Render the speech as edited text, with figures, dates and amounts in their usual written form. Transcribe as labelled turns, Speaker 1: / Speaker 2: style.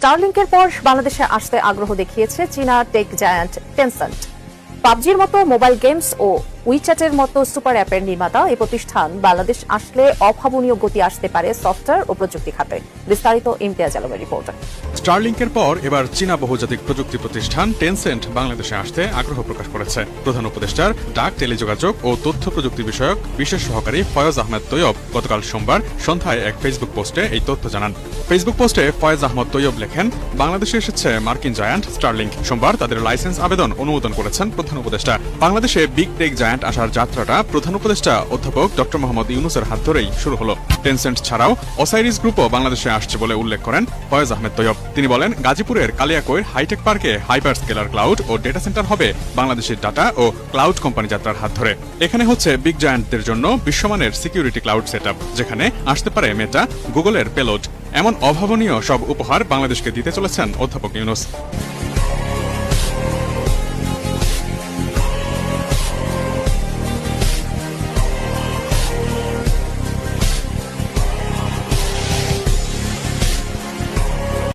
Speaker 1: স্টারলিংকের পর বাংলাদেশে আসতে আগ্রহ দেখিয়েছে চীনা টেক জায়ান্ট টেনসেন্ট। পাবজির মতো মোবাইল গেমস ও উইচ্যাটের মতো সুপার অ্যাপের নির্মাতা এই প্রতিষ্ঠান বাংলাদেশ আসলে অভাবনীয় গতি আসতে পারে সফটওয়্যার ও প্রযুক্তি খাতে। বিস্তারিত ইমতিয়াজ আলমের রিপোর্ট।
Speaker 2: স্টারলিংকের পর এবার চীনা বহুজাতিক প্রযুক্তি প্রতিষ্ঠান টেনসেন্ট বাংলাদেশে আসতে আগ্রহ প্রকাশ করেছে। প্রধান উপদেষ্টার ডাক, টেলিযোগাযোগ ও তথ্য প্রযুক্তি বিষয়ক বিশেষ সহকারী ফয়েজ আহমেদ তৈয়ব গতকাল সোমবার সন্ধ্যায় এক ফেসবুক পোস্টে এই তথ্য জানান। ফেসবুক পোস্টে ফয়েজ আহমদ তৈয়ব লেখেন, বাংলাদেশে এসেছে মার্কিন জায়ান্ট স্টারলিংক। সোমবার তাদের লাইসেন্স আবেদন অনুমোদন করেছেন প্রধান উপদেষ্টা। বাংলাদেশে বিগ টেক জায়ান্ট আসার যাত্রাটা প্রধান উপদেষ্টা অধ্যাপক ডক্টর মোহাম্মদ ইউনুসের হাত ধরেই শুরু হলো। টেনসেন্ট ছাড়াও অসাইরিস গ্রুপও বাংলাদেশে আসছে বলে উল্লেখ করেন ফয়েজ আহমেদ তৈয়ব। তিনি বলেন, গাজীপুরের কালিয়াকৈর হাইটেক পার্কে হাইপার স্কেলার ক্লাউড ও ডেটা সেন্টার হবে বাংলাদেশের ডাটা ও ক্লাউড কোম্পানি যাত্রার হাত ধরে। এখানে হচ্ছে বিগ জায়ান্টদের জন্য বিশ্বমানের সিকিউরিটি ক্লাউড সেটআপ, যেখানে আসতে পারে মেটা, গুগলের পেলোড। এমন অভাবনীয় সব উপহার বাংলাদেশকে দিতে চলেছেন অধ্যাপক ইউনুস।